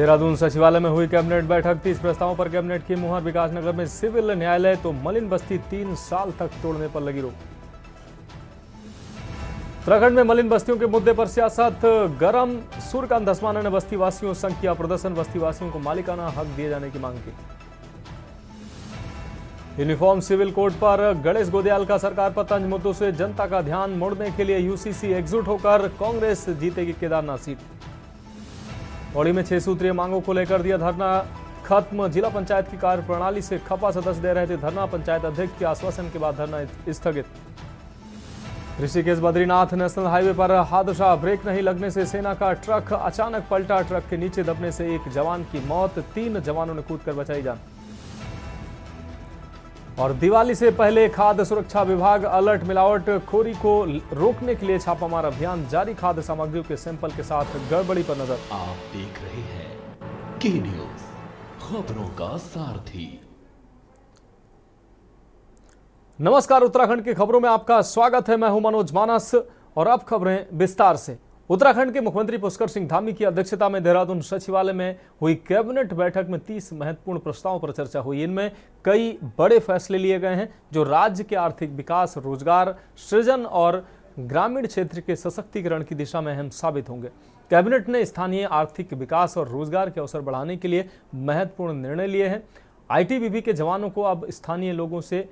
देहरादून सचिवालय में हुई कैबिनेट बैठक। 30 प्रस्तावों पर कैबिनेट की मुहर। विकासनगर में सिविल न्यायालय तो मलिन बस्ती 3 साल तक तोड़ने पर लगी रोक। उत्तराखंड में मलिन बस्तियों के मुद्दे पर सियासत गरम। सूर्यकांत धस्माना ने बस्ती वासियों संघ किया प्रदर्शन। बस्ती वासियों को मालिकाना हक दिए जाने की मांग की। यूनिफॉर्म सिविल कोड पर गणेश गोदयाल का सरकार पर तंज। मुद्दों से जनता का ध्यान मोड़ने के लिए यूसीसी एकजुट होकर कांग्रेस जीतेगी केदारनाथ सीट। पौड़ी में 6 सूत्रीय मांगों को लेकर दिया धरना खत्म। जिला पंचायत की कार्यप्रणाली से खपा सदस्य दे रहे थे धरना। पंचायत अध्यक्ष के आश्वासन के बाद धरना स्थगित। ऋषिकेश बद्रीनाथ नेशनल हाईवे पर हादसा। ब्रेक नहीं लगने से सेना का ट्रक अचानक पलटा। ट्रक के नीचे दबने से एक जवान की मौत। 3 जवानों ने कूदकर बचाई जान। और दिवाली से पहले खाद्य सुरक्षा विभाग अलर्ट। मिलावट खोरी को रोकने के लिए छापामार अभियान जारी। खाद्य सामग्रियों के सैंपल के साथ गड़बड़ी पर नजर। आप देख रहे हैं के न्यूज, खबरों का सारथी। नमस्कार, उत्तराखंड की खबरों में आपका स्वागत है। मैं हूं मनोज मानस और अब खबरें विस्तार से। उत्तराखंड के मुख्यमंत्री पुष्कर सिंह धामी की अध्यक्षता में देहरादून सचिवालय में हुई कैबिनेट बैठक में 30 महत्वपूर्ण प्रस्तावों पर चर्चा हुई। इनमें कई बड़े फैसले लिए गए हैं जो राज्य के आर्थिक विकास, रोजगार सृजन और ग्रामीण क्षेत्र के सशक्तिकरण की दिशा में अहम साबित होंगे। कैबिनेट ने स्थानीय आर्थिक विकास और रोजगार के अवसर बढ़ाने के लिए महत्वपूर्ण निर्णय लिए हैं। आईटीबीपी के जवानों को अब स्थानीय लोगों से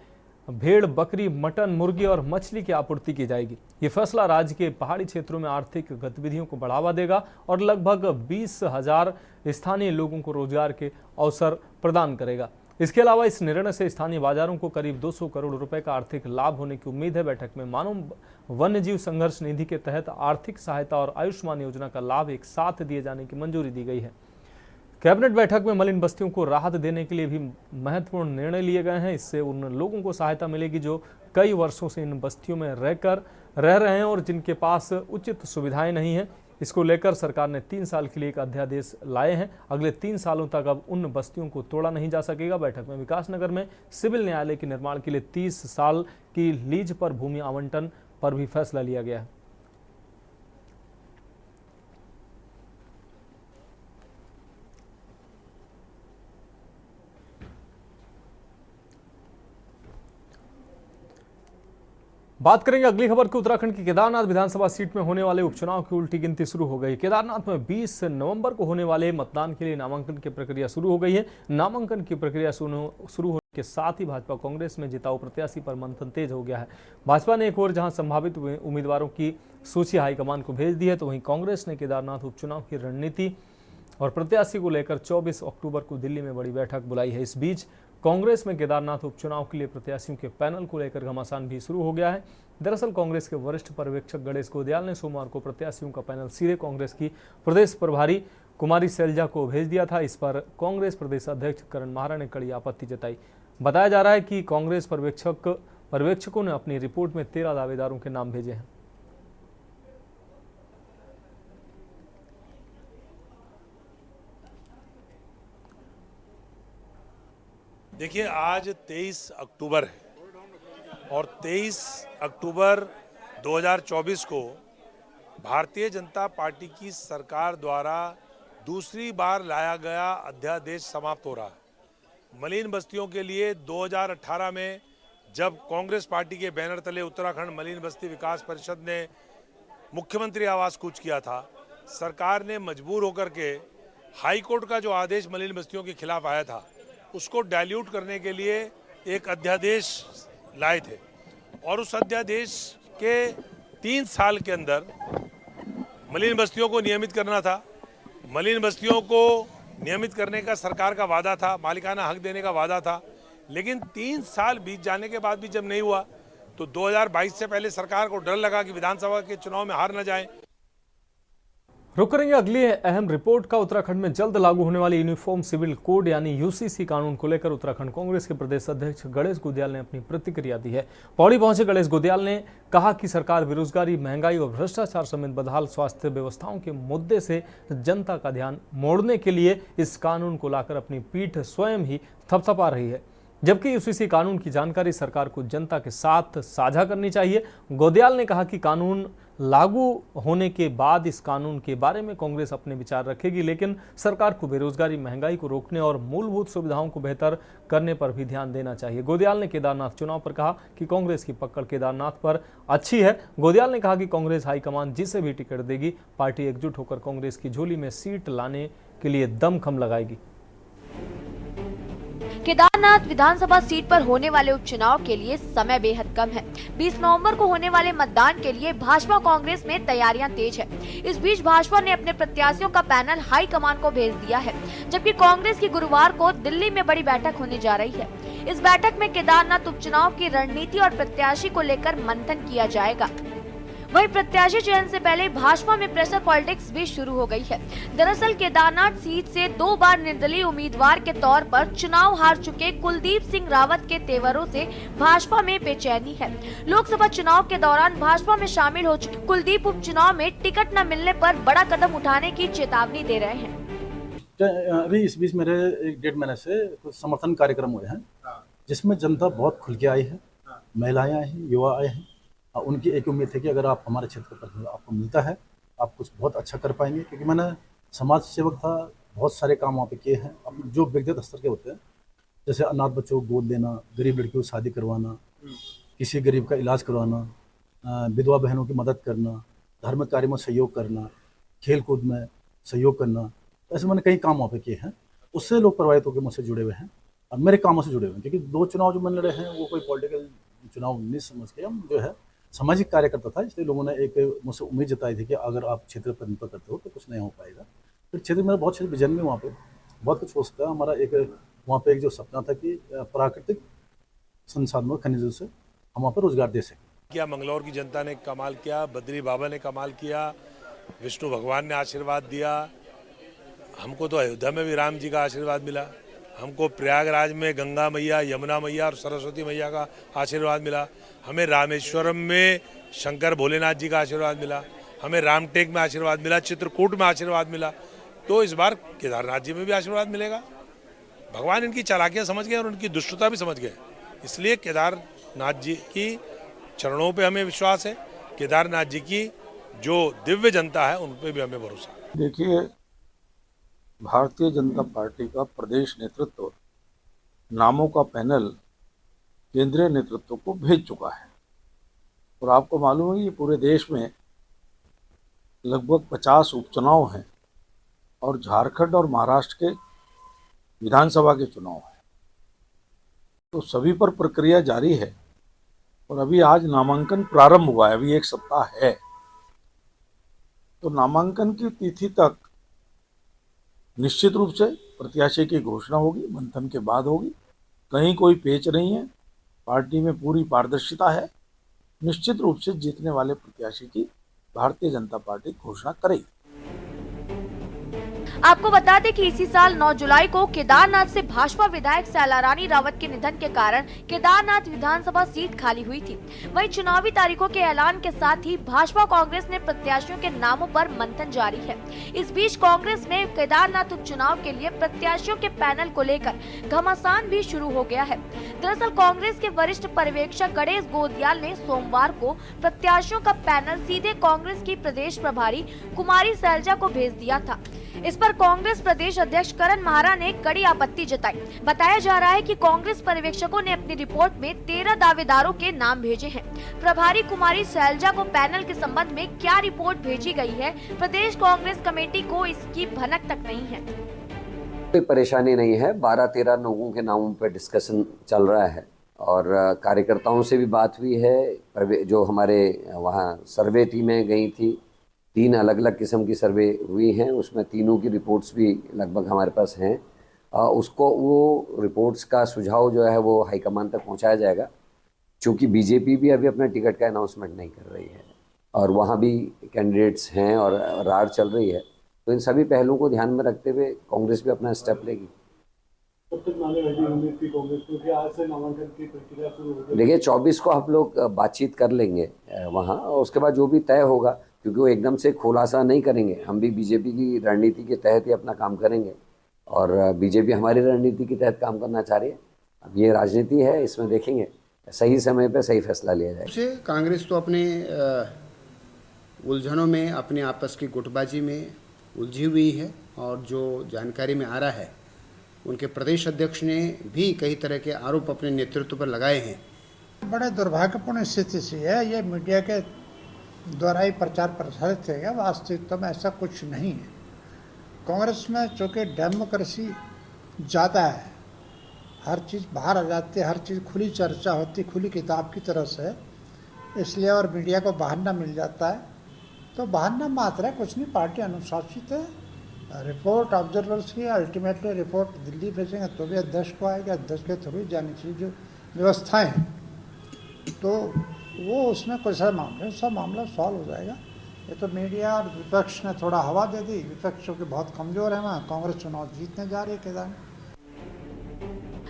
भेड़, बकरी, मटन, मुर्गी और मछली की आपूर्ति की जाएगी। ये फैसला राज्य के पहाड़ी क्षेत्रों में आर्थिक गतिविधियों को बढ़ावा देगा और लगभग 20,000 स्थानीय लोगों को रोजगार के अवसर प्रदान करेगा। इसके अलावा इस निर्णय से स्थानीय बाजारों को करीब 200 करोड़ रुपए का आर्थिक लाभ होने की उम्मीद है। बैठक में मानव वन्यजीव संघर्ष निधि के तहत आर्थिक सहायता और आयुष्मान योजना का लाभ एक साथ दिए जाने की मंजूरी दी गई है। कैबिनेट बैठक में मलिन बस्तियों को राहत देने के लिए भी महत्वपूर्ण निर्णय लिए गए हैं। इससे उन लोगों को सहायता मिलेगी जो कई वर्षों से इन बस्तियों में रह रहे हैं और जिनके पास उचित सुविधाएं नहीं हैं। इसको लेकर सरकार ने 3 साल के लिए एक अध्यादेश लाए हैं। अगले 3 सालों तक अब उन बस्तियों को तोड़ा नहीं जा सकेगा। बैठक में विकासनगर में सिविल न्यायालय के निर्माण के लिए 30 साल की लीज पर भूमि आवंटन पर भी फैसला लिया गया है। बात करेंगे अगली खबर की। उत्तराखंड की केदारनाथ विधानसभा सीट में होने वाले उपचुनाव की उल्टी गिनती शुरू हो गई। केदारनाथ में 20 नवंबर को होने वाले मतदान के लिए नामांकन की प्रक्रिया शुरू हो गई है। नामांकन की प्रक्रिया शुरू होने के साथ ही भाजपा कांग्रेस में जिताऊ प्रत्याशी पर मंथन तेज हो गया है। भाजपा ने एक ओर जहां संभावित उम्मीदवारों की सूची हाईकमान को भेज दी है, तो वहीं कांग्रेस ने केदारनाथ उपचुनाव की रणनीति और प्रत्याशी को लेकर 24 अक्टूबर को दिल्ली में बड़ी बैठक बुलाई है। इस बीच कांग्रेस में केदारनाथ उपचुनाव के लिए प्रत्याशियों के पैनल को लेकर घमासान भी शुरू हो गया है। दरअसल कांग्रेस के वरिष्ठ पर्यवेक्षक गणेश गोदयाल ने सोमवार को प्रत्याशियों का पैनल सीधे कांग्रेस की प्रदेश प्रभारी कुमारी शैलजा को भेज दिया था। इस पर कांग्रेस प्रदेश अध्यक्ष करण माहरा ने कड़ी आपत्ति जताई। बताया जा रहा है कि कांग्रेस पर्यवेक्षकों ने अपनी रिपोर्ट में 13 दावेदारों के नाम भेजे हैं। देखिए, आज 23 अक्टूबर है और 23 अक्टूबर 2024 को भारतीय जनता पार्टी की सरकार द्वारा दूसरी बार लाया गया अध्यादेश समाप्त हो रहा है। मलिन बस्तियों के लिए 2018 में जब कांग्रेस पार्टी के बैनर तले उत्तराखंड मलिन बस्ती विकास परिषद ने मुख्यमंत्री आवास कूच किया था, सरकार ने मजबूर होकर के हाईकोर्ट का जो आदेश मलिन बस्तियों के खिलाफ आया था उसको डाइल्यूट करने के लिए एक अध्यादेश लाए थे और उस अध्यादेश के 3 साल के अंदर मलिन बस्तियों को नियमित करना था। मलिन बस्तियों को नियमित करने का सरकार का वादा था, मालिकाना हक देने का वादा था, लेकिन 3 साल बीत जाने के बाद भी जब नहीं हुआ तो 2022 से पहले सरकार को डर लगा कि विधानसभा के चुनाव में हार न जाए। रुक करेंगे अगली अहम रिपोर्ट का। उत्तराखंड में जल्द लागू होने वाली यूनिफॉर्म सिविल कोड यानी यूसीसी कानून को लेकर उत्तराखंड कांग्रेस के प्रदेश अध्यक्ष गणेश गोदयाल ने अपनी प्रतिक्रिया दी है। पौड़ी पहुंचे गणेश गोदयाल ने कहा कि सरकार बेरोजगारी, महंगाई और भ्रष्टाचार समेत बदहाल स्वास्थ्य व्यवस्थाओं के मुद्दे से जनता का ध्यान मोड़ने के लिए इस कानून को लाकर अपनी पीठ स्वयं ही थपथपा रही है। जबकि यूसीसी कानून की जानकारी सरकार को जनता के साथ साझा करनी चाहिए। गोदयाल ने कहा कि कानून लागू होने के बाद इस कानून के बारे में कांग्रेस अपने विचार रखेगी, लेकिन सरकार को बेरोजगारी, महंगाई को रोकने और मूलभूत सुविधाओं को बेहतर करने पर भी ध्यान देना चाहिए। गोदयाल ने केदारनाथ चुनाव पर कहा कि कांग्रेस की पकड़ केदारनाथ पर अच्छी है। गोदयाल ने कहा कि कांग्रेस हाईकमान जिसे भी टिकट देगी, पार्टी एकजुट होकर कांग्रेस की झोली में सीट लाने के लिए दमखम लगाएगी। केदारनाथ विधानसभा सीट पर होने वाले उपचुनाव के लिए समय बेहद कम है। 20 नवंबर को होने वाले मतदान के लिए भाजपा कांग्रेस में तैयारियां तेज है। इस बीच भाजपा ने अपने प्रत्याशियों का पैनल हाईकमान को भेज दिया है, जबकि कांग्रेस की गुरुवार को दिल्ली में बड़ी बैठक होने जा रही है। इस बैठक में केदारनाथ उपचुनाव की रणनीति और प्रत्याशी को लेकर मंथन किया जाएगा। वहीं प्रत्याशी चयन से पहले भाजपा में प्रेशर पॉलिटिक्स भी शुरू हो गई है। दरअसल केदारनाथ सीट से 2 बार निर्दलीय उम्मीदवार के तौर पर चुनाव हार चुके कुलदीप सिंह रावत के तेवरों से भाजपा में बेचैनी है। लोकसभा चुनाव के दौरान भाजपा में शामिल हो चुके कुलदीप उपचुनाव में टिकट न मिलने पर बड़ा कदम उठाने की चेतावनी दे रहे हैं। अभी इस बीच मेरे 1-1.5 महीने से कुछ समर्थन कार्यक्रम हुए हैं, जिसमें जनता बहुत खुल के आई है, महिलाएं आई हैं, युवा आए हैं। उनकी एक उम्मीद है कि अगर आप हमारे क्षेत्र पर आपको मिलता है, आप कुछ बहुत अच्छा कर पाएंगे, क्योंकि मैंने समाज सेवक था, बहुत सारे काम वहाँ पे किए हैं अपने जो व्यक्तिगत स्तर के होते हैं, जैसे अनाथ बच्चों को गोद देना, गरीब लड़कियों को शादी करवाना, किसी गरीब का इलाज करवाना, विधवा बहनों की मदद करना, धार्मिक कार्य में सहयोग करना, खेल कूद में सहयोग करना, ऐसे मैंने कई काम वहाँ पे किए हैं। उससे लोग प्रभावित होकर मुझसे जुड़े हुए हैं और मेरे कामों से जुड़े हुए हैं, क्योंकि 2 चुनाव जो मैंने लड़े हैं वो कोई पॉलिटिकल चुनाव नहीं समझ के, हम जो है सामाजिक कार्यकर्ता था, इसलिए लोगों ने एक मुझसे उम्मीद जताई थी कि अगर आप क्षेत्र प्रतिनिधित्व करते हो तो कुछ नहीं हो पाएगा। फिर क्षेत्र में बहुत क्षेत्र विजन में वहाँ पे बहुत कुछ हो सकता है। हमारा एक वहाँ पे एक जो सपना था कि प्राकृतिक संसाधनों खनिजों से हम वहाँ पर रोजगार दे सकें। क्या मंगलौर की जनता ने कमाल किया, बद्री बाबा ने कमाल किया, विष्णु भगवान ने आशीर्वाद दिया। हमको तो अयोध्या में भी राम जी का आशीर्वाद मिला, हमको प्रयागराज में गंगा मैया, यमुना मैया और सरस्वती मैया का आशीर्वाद मिला, हमें रामेश्वरम में शंकर भोलेनाथ जी का आशीर्वाद मिला, हमें रामटेक में आशीर्वाद मिला, चित्रकूट में आशीर्वाद मिला। तो इस बार केदारनाथ जी में भी आशीर्वाद मिलेगा। भगवान इनकी चालाकियां समझ गए और उनकी दुष्टता भी समझ गए, इसलिए केदारनाथ जी की चरणों पे हमें विश्वास है। केदारनाथ जी की जो दिव्य जनता है उन पे भी हमें भरोसा है। देखिए, भारतीय जनता पार्टी का प्रदेश नेतृत्व नामों का पैनल केंद्रीय नेतृत्व को भेज चुका है और आपको मालूम है ये पूरे देश में लगभग 50 उपचुनाव हैं और झारखंड और महाराष्ट्र के विधानसभा के चुनाव हैं, तो सभी पर प्रक्रिया जारी है और अभी आज नामांकन प्रारंभ हुआ है, अभी 1 सप्ताह है। तो नामांकन की तिथि तक निश्चित रूप से प्रत्याशी की घोषणा होगी, मंथन के बाद होगी। कहीं कोई पेच नहीं है, पार्टी में पूरी पारदर्शिता है। निश्चित रूप से जीतने वाले प्रत्याशी की भारतीय जनता पार्टी घोषणा करेगी। आपको बता दें कि इसी साल 9 जुलाई को केदारनाथ से भाजपा विधायक सैलारानी रावत के निधन के कारण केदारनाथ विधानसभा सीट खाली हुई थी। वहीं चुनावी तारीखों के ऐलान के साथ ही भाजपा कांग्रेस ने प्रत्याशियों के नामों पर मंथन जारी है। इस बीच कांग्रेस में केदारनाथ उपचुनाव के लिए प्रत्याशियों के पैनल को लेकर घमासान भी शुरू हो गया है। दरअसल कांग्रेस के वरिष्ठ पर्यवेक्षक गणेश गोदयाल ने सोमवार को प्रत्याशियों का पैनल सीधे कांग्रेस की प्रदेश प्रभारी कुमारी सैलजा को भेज दिया था। इस पर कांग्रेस प्रदेश अध्यक्ष करण महारा ने कड़ी आपत्ति जताई। बताया जा रहा है कि कांग्रेस पर्यवेक्षकों ने अपनी रिपोर्ट में 13 दावेदारों के नाम भेजे हैं। प्रभारी कुमारी सैलजा को पैनल के संबंध में क्या रिपोर्ट भेजी गई है, प्रदेश कांग्रेस कमेटी को इसकी भनक तक नहीं है। कोई परेशानी नहीं है, 12-13 लोगों के नामों पर डिस्कशन चल रहा है और कार्यकर्ताओं से भी बात हुई है। जो हमारे वहाँ सर्वे टीमें गई थी, 3 अलग अलग किस्म की सर्वे हुई हैं, उसमें तीनों की रिपोर्ट्स भी लगभग हमारे पास हैं। उसको वो रिपोर्ट्स का सुझाव जो है वो हाईकमान तक पहुंचाया जाएगा, क्योंकि बीजेपी भी अभी अपने टिकट का अनाउंसमेंट नहीं कर रही है और वहाँ भी कैंडिडेट्स हैं और रार चल रही है। तो इन सभी पहलुओं को ध्यान में रखते हुए कांग्रेस भी अपना स्टेप लेगी। देखिए, 24 को आप लोग बातचीत कर लेंगे वहाँ, और उसके बाद जो भी तय होगा, क्योंकि वो एकदम से खुलासा नहीं करेंगे। हम भी बीजेपी की रणनीति के तहत ही अपना काम करेंगे और बीजेपी हमारी रणनीति के तहत काम करना चाह रही है। अब ये राजनीति है, इसमें देखेंगे सही समय पे सही फैसला लिया जाएगा। से कांग्रेस तो अपने उलझनों में, अपने आपस की गुटबाजी में उलझी हुई है और जो जानकारी में आ रहा है उनके प्रदेश अध्यक्ष ने भी कई तरह के आरोप अपने नेतृत्व पर लगाए हैं। बड़े दुर्भाग्यपूर्ण स्थिति सी है। ये मीडिया के द्वारा ही प्रचार प्रसारित है, वास्तविकता में ऐसा कुछ नहीं है। कांग्रेस में चूँकि डेमोक्रेसी ज़्यादा है, हर चीज़ बाहर आ जाती है, हर चीज़ खुली चर्चा होती, खुली किताब की तरह से, इसलिए और मीडिया को बहाना मिल जाता है। तो बहाना मात्र है, कुछ नहीं। पार्टी अनुशासित है। रिपोर्ट ऑब्जर्वर्स की, अल्टीमेटली रिपोर्ट दिल्ली भेजेंगे तो भी अध्यक्ष को आएगा, अध्यक्ष के थ्रू जानी चाहिए जो व्यवस्थाएं हैं। तो वो उसमें कोई सा मामले, सब मामला सॉल्व हो जाएगा। ये तो मीडिया और विपक्ष ने थोड़ा हवा दे दी। विपक्ष के बहुत कमज़ोर है वहाँ, कांग्रेस चुनाव जीतने जा रही है केदारनाथ।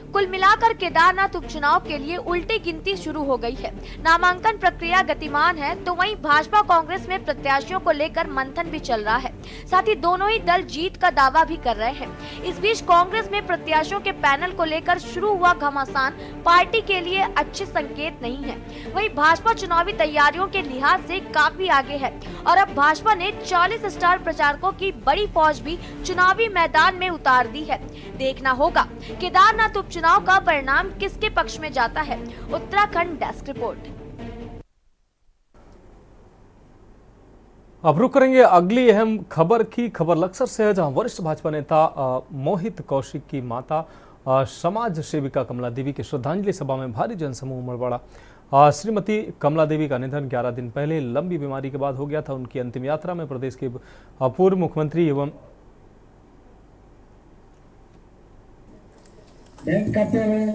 कुल मिलाकर केदारनाथ उपचुनाव के लिए उल्टी गिनती शुरू हो गई है। नामांकन प्रक्रिया गतिमान है तो वहीं भाजपा कांग्रेस में प्रत्याशियों को लेकर मंथन भी चल रहा है। साथ ही दोनों ही दल जीत का दावा भी कर रहे हैं। इस बीच कांग्रेस में प्रत्याशियों के पैनल को लेकर शुरू हुआ घमासान पार्टी के लिए अच्छे संकेत नहीं है। वहीं भाजपा चुनावी तैयारियों के लिहाज से काफी आगे है और अब भाजपा ने 40 स्टार प्रचारकों की बड़ी फौज भी चुनावी मैदान में उतार दी है। देखना होगा केदारनाथ उपचुनाव का परिणाम किसके पक्ष में जाता है। Uttarakhand desk report. अब रुक करेंगे अगली अहम खबर की। खबर लक्सर से है, जहां वरिष्ठ भाजपा नेता मोहित कौशिक की माता समाज सेविका कमला देवी की श्रद्धांजलि सभा में भारी जनसमूह उमड़ पड़ा। श्रीमती कमला देवी का निधन 11 दिन पहले लंबी बीमारी के बाद हो गया था। उनकी अंतिम यात्रा में प्रदेश के पूर्व मुख्यमंत्री एवं करते हुए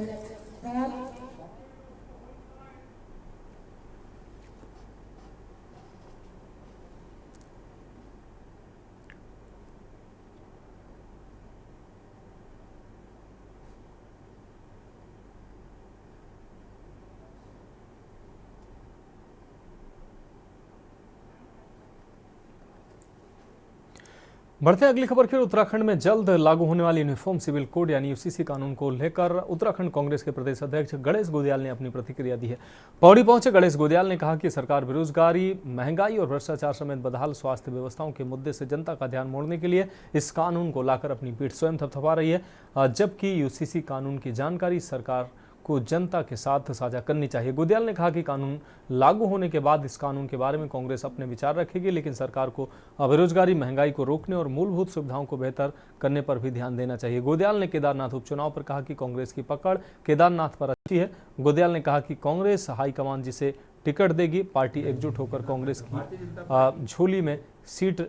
बढ़ते अगली खबर की। उत्तराखंड में जल्द लागू होने वाली यूनिफॉर्म सिविल कोड यानी यूसीसी कानून को लेकर उत्तराखंड कांग्रेस के प्रदेश अध्यक्ष गणेश गोदियाल ने अपनी प्रतिक्रिया दी है। पौड़ी पहुंचे गणेश गोदियाल ने कहा कि सरकार बेरोजगारी, महंगाई और भ्रष्टाचार समेत बदहाल स्वास्थ्य व्यवस्थाओं के मुद्दे से जनता का ध्यान मोड़ने के लिए इस कानून को लाकर अपनी पीठ स्वयं थपथपा रही है, जबकि यूसीसी कानून की जानकारी सरकार को जनता के साथ साझा करनी चाहिए। गोदियाल ने कहा कि कानून लागू होने के बाद इस कानून के बारे में कांग्रेस अपने विचार रखेगी, लेकिन सरकार को बेरोजगारी, महंगाई को रोकने और मूलभूत सुविधाओं को बेहतर करने पर भी ध्यान देना चाहिए। गोदियाल ने केदारनाथ उपचुनाव पर कहा कि कांग्रेस की पकड़ केदारनाथ पर अच्छी है। गोदियाल ने कहा कि कांग्रेस हाईकमान जिसे टिकट देगी, पार्टी एकजुट होकर कांग्रेस की झोली में सीट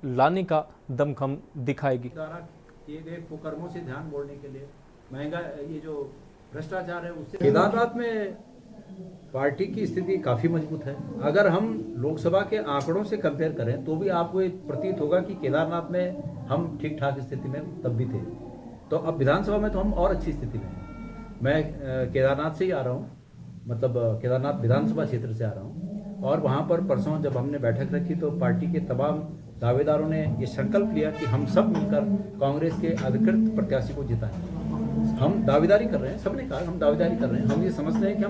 लाने का दमखम दिखाएगी। किए गए कुकर्मों से ध्यान मोड़ने के लिए, महंगा ये जो भ्रष्टाचार है उससे केदारनाथ में पार्टी की स्थिति काफी मजबूत है। अगर हम लोकसभा के आंकड़ों से कंपेयर करें तो भी आपको ये प्रतीत होगा कि केदारनाथ में हम ठीक ठाक स्थिति में तब भी थे। तो अब विधानसभा में तो हम और अच्छी स्थिति में हैं। मैं केदारनाथ से ही आ रहा हूँ, मतलब केदारनाथ विधानसभा क्षेत्र से आ रहा हूँ, और वहाँ पर परसों जब हमने बैठक रखी तो पार्टी के तमाम दावेदारों ने ये संकल्प लिया कि हम सब मिलकर कांग्रेस के अधिकृत प्रत्याशी को जिताएंगे। हम दावेदारी कर रहे हैं, सबने कहा हम दावेदारी कर रहे हैं। हम ये समझते हैं कि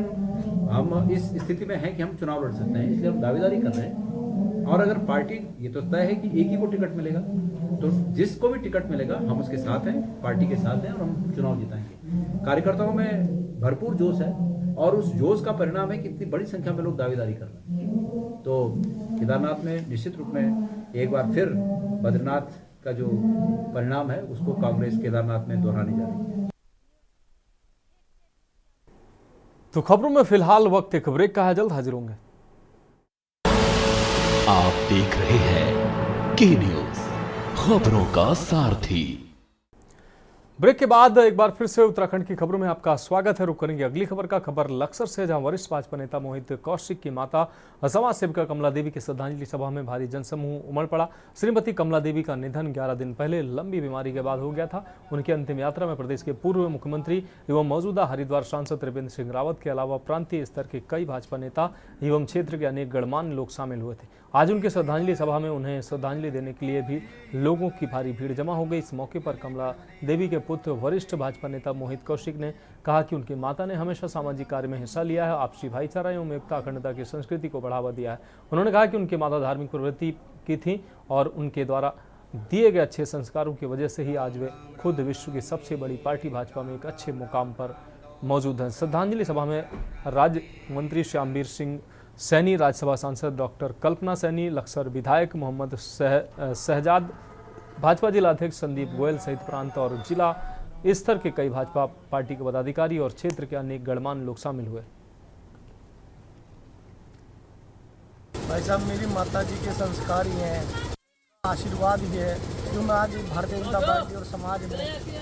हम इस स्थिति में हैं कि हम चुनाव लड़ सकते हैं, इसलिए हम दावेदारी कर रहे हैं। और अगर पार्टी ये तो तय है कि एक ही को टिकट मिलेगा, तो जिसको भी टिकट मिलेगा हम उसके साथ हैं, पार्टी के साथ हैं और हम चुनाव जिताएंगे। कार्यकर्ताओं में भरपूर जोश है और उस जोश का परिणाम है कि इतनी बड़ी संख्या में लोग दावेदारी कर रहे हैं। तो केदारनाथ में निश्चित रूप में एक बार फिर बद्रीनाथ का जो परिणाम है उसको कांग्रेस केदारनाथ में दोहराने जा रही है। तो खबरों में फिलहाल वक्त एक ब्रेक का है, जल्द हाजिर होंगे। आप देख रहे हैं के न्यूज, खबरों का सारथी। ब्रेक के बाद एक बार फिर से उत्तराखंड की खबरों में आपका स्वागत है। रुक करेंगे अगली खबर का। खबर लक्सर से, जहां वरिष्ठ भाजपा नेता मोहित कौशिक की माता समाज सेविका कमला देवी की श्रद्धांजलि सभा में भारी जनसमूह उमड़ पड़ा। श्रीमती कमला देवी का निधन 11 दिन पहले लंबी बीमारी के बाद हो गया था। उनकी अंतिम यात्रा में प्रदेश के पूर्व मुख्यमंत्री एवं मौजूदा हरिद्वार सांसद त्रिवेंद्र सिंह रावत के अलावा प्रांतीय स्तर के कई भाजपा नेता एवं क्षेत्र के अनेक गणमान्य लोग शामिल हुए थे। आज उनकी श्रद्धांजलि सभा में उन्हें श्रद्धांजलि देने के लिए भी लोगों की भारी भीड़ जमा हो गई। इस मौके पर कमला देवी के पुत्र वरिष्ठ भाजपा नेता मोहित कौशिक ने कहा कि उनकी माता ने हमेशा सामाजिक कार्य में हिस्सा लिया है, आपसी भाईचारा एवं एकता अखंडता की संस्कृति को बढ़ावा दिया है। उन्होंने कहा कि उनकी माता धार्मिक प्रवृत्ति की थी और उनके द्वारा दिए गए अच्छे संस्कारों की वजह से ही आज वे खुद विश्व की सबसे बड़ी पार्टी भाजपा में एक अच्छे मुकाम पर मौजूद हैं। श्रद्धांजलि सभा में राज्य मंत्री श्यामवीर सिंह सैनी, राज्यसभा सांसद डॉक्टर कल्पना सैनी, लक्सर विधायक मोहम्मद शहजाद, भाजपा जिला अध्यक्ष संदीप गोयल सहित प्रांत और जिला स्तर के कई भाजपा पार्टी के पदाधिकारी और क्षेत्र के अनेक गणमान्य लोग शामिल हुए। भाई साहब, मेरी माता जी के संस्कार ही हैं, आशीर्वाद ही है जो मैं आज भारतीय जनता पार्टी और समाज में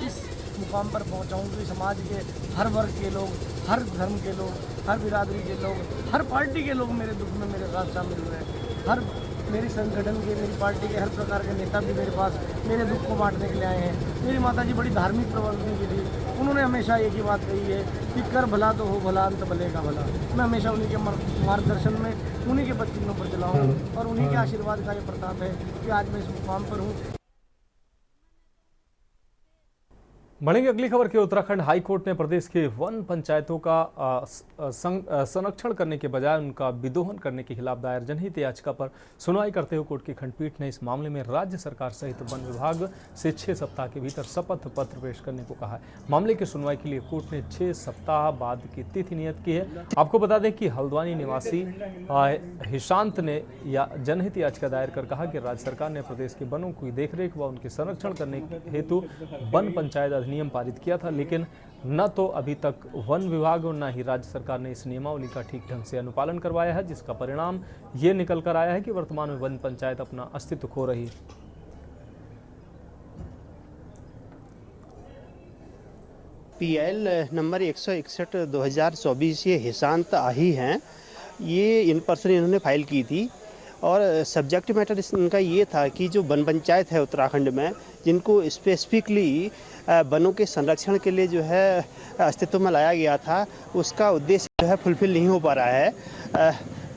इस मुकाम पर पहुंचा हूं कि समाज के हर वर्ग के लोग, हर धर्म के लोग, हर बिरादरी के लोग, हर पार्टी के लोग मेरे दुख में मेरे साथ शामिल हुए हैं। हर मेरी संगठन के, मेरी पार्टी के हर प्रकार के नेता भी मेरे पास मेरे दुख को बांटने के लिए आए हैं। मेरी माता जी बड़ी धार्मिक प्रवृत्ति की थी। उन्होंने हमेशा एक ही बात कही है कि कर भला तो हो भला, अंत भले का भला। मैं हमेशा उन्हीं के मार्गदर्शन में, उन्हीं के पद पर चला हूँ और उन्हीं के आशीर्वाद का ये प्रताप है कि आज मैं इस मुकाम पर हूँ। बढ़ेंगे अगली खबर की। उत्तराखंड हाई कोर्ट ने प्रदेश के वन पंचायतों का संरक्षण करने के बजाय उनका विदोहन करने के खिलाफ दायर जनहित याचिका पर सुनवाई करते हुए कोर्ट की खंडपीठ ने इस मामले में राज्य सरकार सहित वन विभाग से 6 सप्ताह के भीतर शपथ पत्र पेश करने को कहा है। मामले की सुनवाई के लिए कोर्ट ने 6 सप्ताह बाद की तिथि नियत की है। आपको बता दें कि हल्द्वानी निवासी हिशांत ने जनहित याचिका दायर कर कहा कि राज्य सरकार ने प्रदेश के वनों की देखरेख व उनके संरक्षण करने हेतु वन पंचायत नियम पारित किया था, लेकिन न तो अभी तक वन विभाग और न ही राज्य सरकार ने इस नियमावली का ठीक ढंग से अनुपालन करवाया है, जिसका परिणाम ये निकल कर आया है कि वर्तमान में वन पंचायत अपना अस्तित्व खो रही है। PL नंबर 161/2024 ये हिशांत आही हैं, ये इन पर्सन इन्होंने फाइल की थी और सब्जेक्ट मैटर इनका ये था कि जो वन पंचायत है उत्तराखंड में, जिनको स्पेसिफिकली वनों के संरक्षण के लिए जो है अस्तित्व में लाया गया था, उसका उद्देश्य जो है फुलफिल नहीं हो पा रहा है।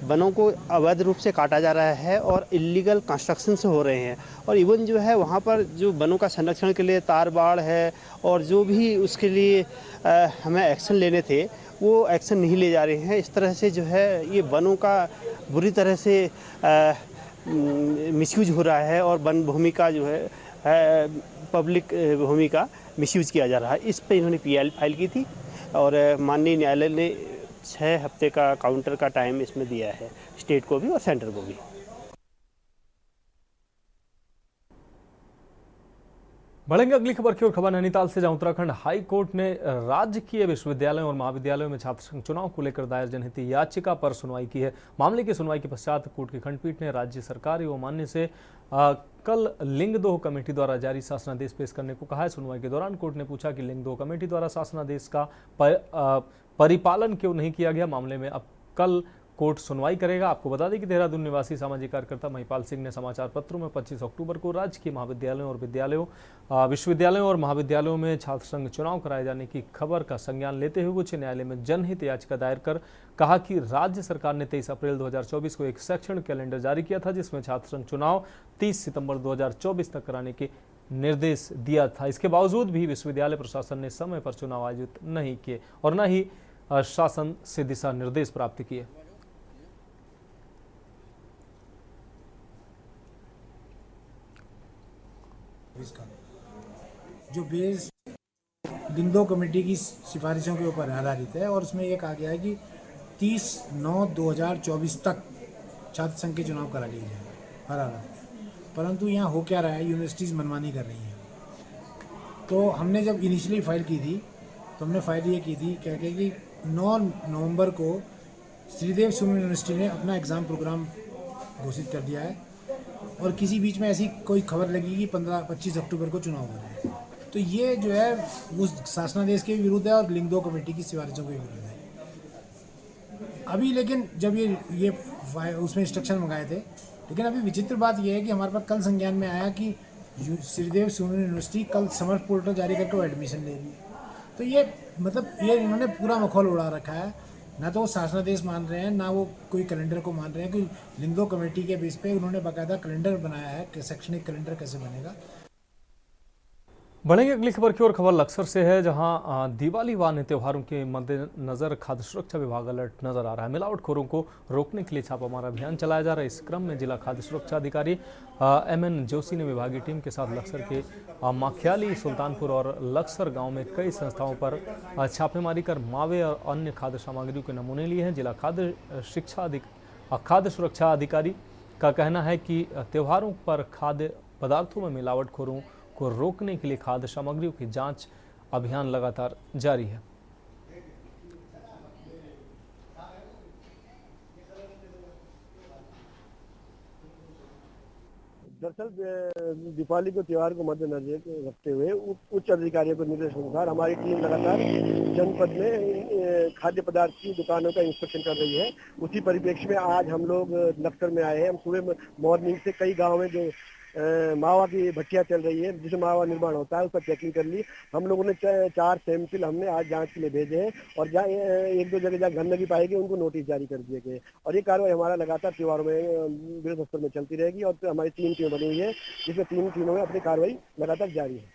वनों को अवैध रूप से काटा जा रहा है और इलीगल कंस्ट्रक्शन से हो रहे हैं और इवन जो है वहाँ पर जो वनों का संरक्षण के लिए तार बाड़ है और जो भी उसके लिए हमें एक्शन लेने थे वो एक्शन नहीं ले जा रहे हैं। इस तरह से जो है ये वनों का बुरी तरह से मिसयूज हो रहा है और वन भूमि का जो है पब्लिक भूमि का मिसयूज किया जा रहा है। इस पे इन्होंने PL फाइल की थी और माननीय न्यायालय ने 6 हफ्ते का काउंटर का टाइम इसमें दिया है, स्टेट को भी और सेंटर को भी। बढ़ेंगे अगली खबर की ओर। खबर नैनीताल से, जहां उत्तराखंड हाई कोर्ट ने राजकीय विश्वविद्यालयों और महाविद्यालयों में छात्र संघ चुनाव को लेकर दायर जनहित याचिका पर सुनवाई की है। मामले की सुनवाई के पश्चात कोर्ट की खंडपीठ ने राज्य सरकार एवं मान्य से कल लिंग 2 कमेटी द्वारा जारी शासनादेश पेश करने को कहा है। सुनवाई के दौरान कोर्ट ने पूछा कि लिंग 2 कमेटी द्वारा शासनादेश का परिपालन क्यों नहीं किया गया। मामले में अब कल कोर्ट सुनवाई करेगा। आपको बता दें कि देहरादून निवासी सामाजिक कार्यकर्ता महिपाल सिंह ने समाचार पत्रों में 25 अक्टूबर को राजकीय महाविद्यालयों और विश्वविद्यालयों और महाविद्यालयों में छात्र संघ चुनाव कराए जाने की खबर का संज्ञान लेते हुए उच्च न्यायालय में जनहित याचिका दायर कर कहा कि राज्य सरकार ने 23 अप्रैल 2024 को एक शैक्षणिक कैलेंडर जारी किया था, जिसमें छात्र संघ चुनाव 30 सितंबर 2024 तक कराने के निर्देश दिया था। इसके बावजूद भी विश्वविद्यालय प्रशासन ने समय पर चुनाव आयोजित नहीं किए और न ही शासन से दिशा निर्देश प्राप्त किए। जो बेस लिंग 2 कमेटी की सिफारिशों के ऊपर आधारित है और उसमें ये कहा गया है कि 30/9/2024 तक छात्र संघ के चुनाव करा लिए जाए हर हालत। परंतु यहाँ हो क्या रहा है, यूनिवर्सिटीज़ मनमानी कर रही हैं। तो हमने जब इनिशियली फाइल की थी तो हमने फाइल ये की थी क्या कि 9 नवंबर को श्रीदेव सुमन यूनिवर्सिटी ने अपना एग्ज़ाम प्रोग्राम घोषित कर दिया है और किसी बीच में ऐसी कोई खबर लगी कि 25 अक्टूबर को चुनाव हो रहे हैं। तो ये जो है वो शासनादेश के विरुद्ध है और लिंग 2 कमेटी की सिफारिशों के विरुद्ध है। अभी लेकिन जब ये उसमें इंस्ट्रक्शन मंगाए थे, लेकिन अभी विचित्र बात यह है कि हमारे पास कल संज्ञान में आया कि श्रीदेव सुमन यूनिवर्सिटी कल समर पोर्टल जारी करके वो एडमिशन ले रही है। तो ये मतलब ये इन्होंने पूरा मखौल उड़ा रखा है। ना तो वो शासनादेश मान रहे हैं, ना वो कोई कैलेंडर को मान रहे हैं। कोई लिंग 2 कमेटी के बेस पे उन्होंने बाकायदा कैलेंडर बनाया है कि शैक्षणिक कैलेंडर कैसे बनेगा। बढ़ेंगे अगली खबर की ओर। खबर लक्सर से है, जहां दिवाली व अन्य त्योहारों के मद्देनजर खाद्य सुरक्षा विभाग अलर्ट नजर आ रहा है। मिलावटखोरों को रोकने के लिए छापामार अभियान चलाया जा रहा है। इस क्रम में जिला खाद्य सुरक्षा अधिकारी MN जोशी ने विभागीय टीम के साथ लक्सर के माखियाली, सुल्तानपुर और लक्सर गांव में कई संस्थाओं पर छापेमारी कर मावे और अन्य खाद्य सामग्रियों के नमूने लिए हैं। जिला खाद्य सुरक्षा अधिकारी का कहना है कि त्योहारों पर खाद्य पदार्थों में मिलावटखोरों को रोकने के लिए खाद्य सामग्रियों की जांच अभियान लगातार जारी है। दरअसल दीपावली को त्यौहार को मद्देनजर रखते हुए उच्च अधिकारियों के निर्देश अनुसार हमारी टीम लगातार जनपद में खाद्य पदार्थ की दुकानों का इंस्पेक्शन कर रही है। उसी परिप्रेक्ष्य में आज हम लोग लक्सर में आए हैं। हम सुबह मॉर्निंग से कई गाँव में जो मावा की भट्टियाँ चल रही है, जिसमें मावा निर्माण होता है, उसका चेकिंग कर ली। हम लोगों ने 4 सैंपल हमने आज जांच के लिए भेजे हैं और जहाँ 1-2 जगह जहाँ गंदगी पाई गई उनको नोटिस जारी कर दिए गए। और ये कार्रवाई हमारा लगातार त्योहारों में विरोध स्तर में चलती रहेगी और हमारी 3 टीमें बनी हुई है, जिसमें 3 टीमों में अपनी कार्रवाई लगातार जारी है।